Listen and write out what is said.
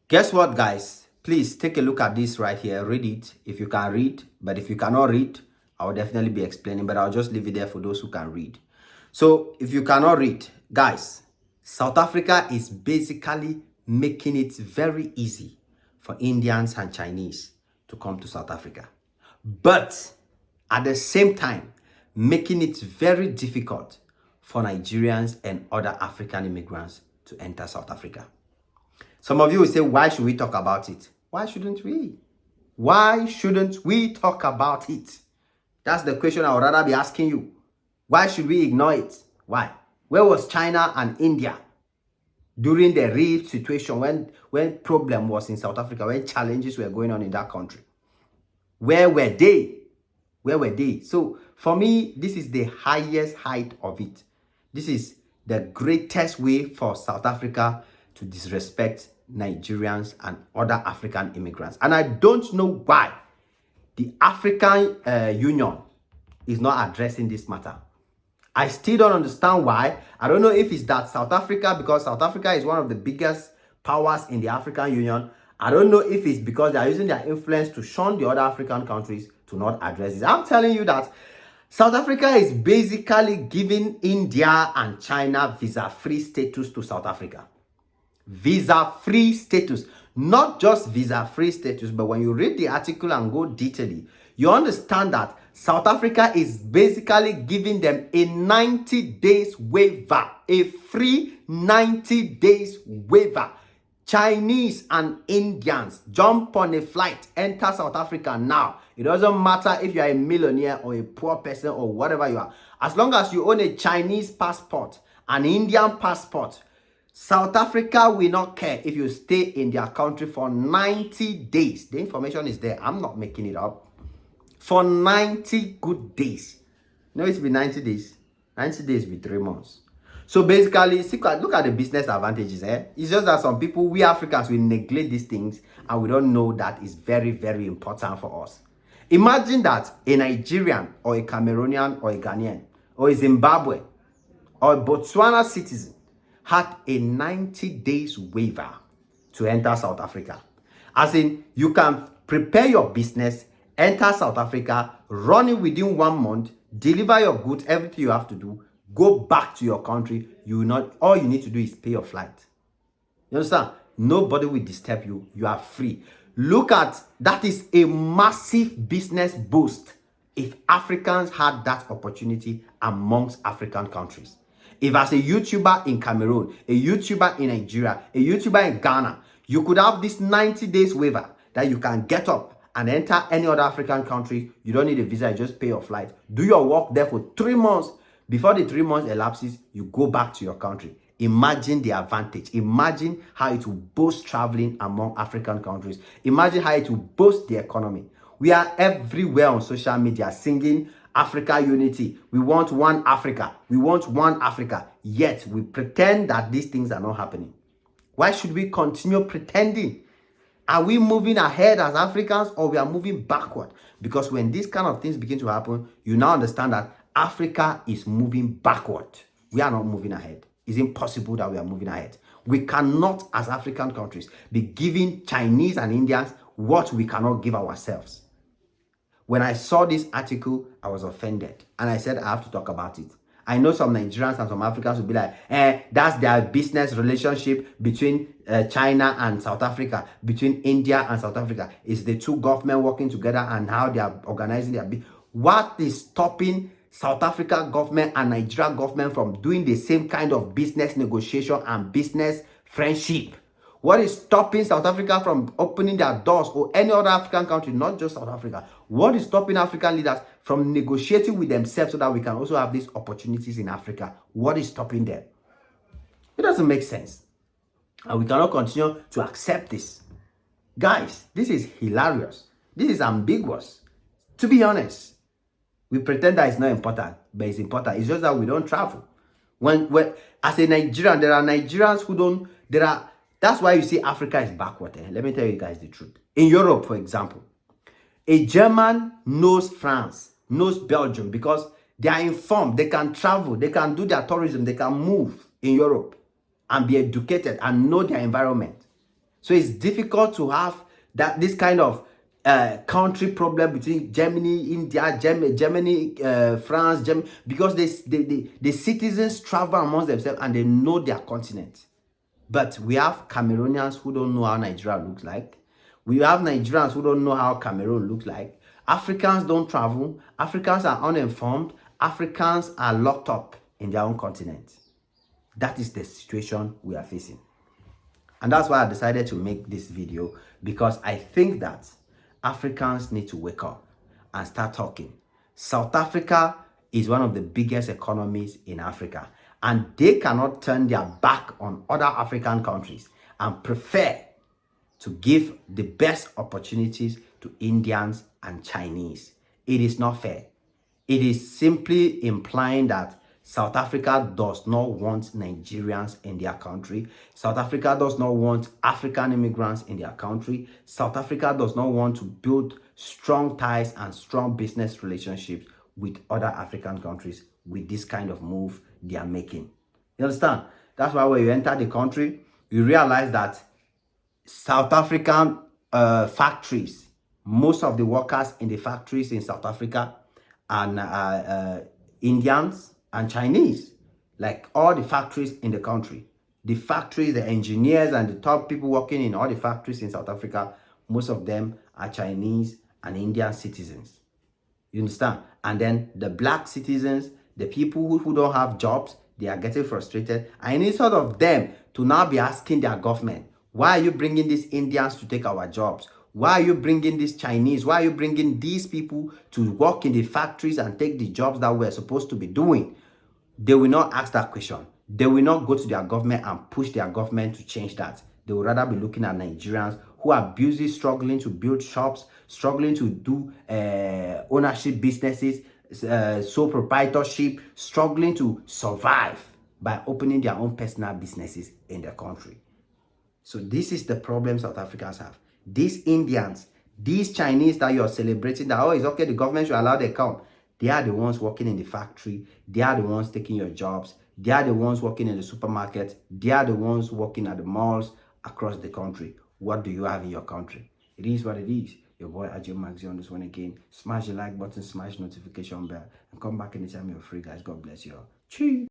Guess what, guys? Please take a look at this right here. Read it if you can read. But if you cannot read, I will definitely be explaining. But I'll just leave it there for those who can read. So if you cannot read, guys, South Africa is basically making it very easy for Indians and Chinese to come to South Africa. But at the same time, making it very difficult for Nigerians and other African immigrants to enter South Africa. Some of you will say, why should we talk about it? Why shouldn't we? Why shouldn't we talk about it? That's the question I would rather be asking you. Why should we ignore it? Why? Where was China and India during the real situation when problem was in South Africa, when challenges were going on in that country? Where were they? Where were they? So for me, this is the highest height of it. This is the greatest way for South Africa to disrespect Nigerians and other African immigrants. And I don't know why the African Union is not addressing this matter. I still don't understand why. I don't know if it's that South Africa, because South Africa is one of the biggest powers in the African Union. I don't know if it's because they are using their influence to shun the other African countries to not address this. I'm telling you that South Africa is basically giving India and China visa-free status to South Africa. Visa-free status. Not just visa-free status, but when you read the article and go detailedly, you understand that South Africa is basically giving them a 90 days waiver, a free 90 days waiver. Chinese and Indians, jump on a flight, enter South Africa now. It doesn't matter if you are a millionaire or a poor person or whatever you are. As long as you own a Chinese passport, an Indian passport, South Africa will not care if you stay in their country for 90 days. The information is there. I'm not making it up. For 90 good days. No, it's been 90 days. 90 days will be 3 months. So basically, look at the business advantages. It's just that some people, we Africans, we neglect these things and we don't know that it's very, very important for us. Imagine that a Nigerian or a Cameroonian or a Ghanaian or a Zimbabwe or a Botswana citizen had a 90 days waiver to enter South Africa. As in, you can prepare your business, enter South Africa, run it within 1 month, deliver your goods, everything you have to do, go back to your country. You will not, all you need to do is pay your flight. You understand? Nobody will disturb you. You are free. Look at, that is a massive business boost if Africans had that opportunity amongst African countries. If as a YouTuber in Cameroon, a YouTuber in Nigeria, a YouTuber in Ghana, you could have this 90 days waiver that you can get up and enter any other African country. You don't need a visa, you just pay your flight. Do your work there for 3 months. Before the 3 months elapses, you go back to your country. Imagine the advantage. Imagine how it will boost traveling among African countries. Imagine how it will boost the economy. We are everywhere on social media singing Africa unity. We want one Africa. We want one Africa. Yet we pretend that these things are not happening. Why should we continue pretending? Are we moving ahead as Africans or we are moving backward? Because when these kind of things begin to happen, you now understand that Africa is moving backward. We are not moving ahead. It's impossible that we are moving ahead. We cannot, as African countries, be giving Chinese and Indians what we cannot give ourselves. When I saw this article, I was offended. And I said, I have to talk about it. I know some Nigerians and some Africans will be like, that's their business relationship between China and South Africa, between India and South Africa. It's the two governments working together and how they are organizing their business. What is stopping South Africa government and Nigeria government from doing the same kind of business negotiation and business friendship? What is stopping South Africa from opening their doors, or any other African country, not just South Africa? What is stopping African leaders from negotiating with themselves so that we can also have these opportunities in Africa? What is stopping them? It doesn't make sense. And we cannot continue to accept this. Guys, this is hilarious. This is ambiguous. To be honest, we pretend that it's not important, but it's important. It's just that we don't travel. When as a Nigerian, there are Nigerians who don't, that's why you see Africa is backward. Let me tell you guys the truth. In Europe, for example, a German knows France, knows Belgium, because they are informed. They can travel. They can do their tourism. They can move in Europe and be educated and know their environment. So it's difficult to have this kind of country problem between Germany, India, Germany, France, because the citizens travel amongst themselves and they know their continent. But we have Cameroonians who don't know how Nigeria looks like. We have Nigerians who don't know how Cameroon looks like. Africans don't travel. Africans are uninformed. Africans are locked up in their own continent. That is the situation we are facing. And that's why I decided to make this video, because I think that Africans need to wake up and start talking. South Africa is one of the biggest economies in Africa, and they cannot turn their back on other African countries and prefer to give the best opportunities to Indians and Chinese. It is not fair. It is simply implying that South Africa does not want Nigerians in their country. South Africa does not want African immigrants in their country. South Africa does not want to build strong ties and strong business relationships with other African countries with this kind of move they are making. You understand? That's why when you enter the country, you realize that South African factories, most of the workers in the factories in South Africa and Indians and Chinese, like all the factories in the country. The factories, the engineers and the top people working in all the factories in South Africa, most of them are Chinese and Indian citizens. You understand? And then the black citizens, the people who don't have jobs, they are getting frustrated. And instead of them to now be asking their government, why are you bringing these Indians to take our jobs? Why are you bringing these Chinese? Why are you bringing these people to work in the factories and take the jobs that we're supposed to be doing? They will not ask that question. They will not go to their government and push their government to change that. They would rather be looking at Nigerians who are busy struggling to build shops, struggling to do ownership businesses, sole proprietorship, struggling to survive by opening their own personal businesses in their country. So this is the problem South Africans have. These Indians, these Chinese that you're celebrating that, oh, it's okay, the government should allow them come. They are the ones working in the factory. They are the ones taking your jobs. They are the ones working in the supermarket. They are the ones working at the malls across the country. What do you have in your country? It is what it is. Your boy Ajay Magzi on this one again. Smash the like button, smash notification bell, and come back anytime you're free, guys. God bless you all. Cheers.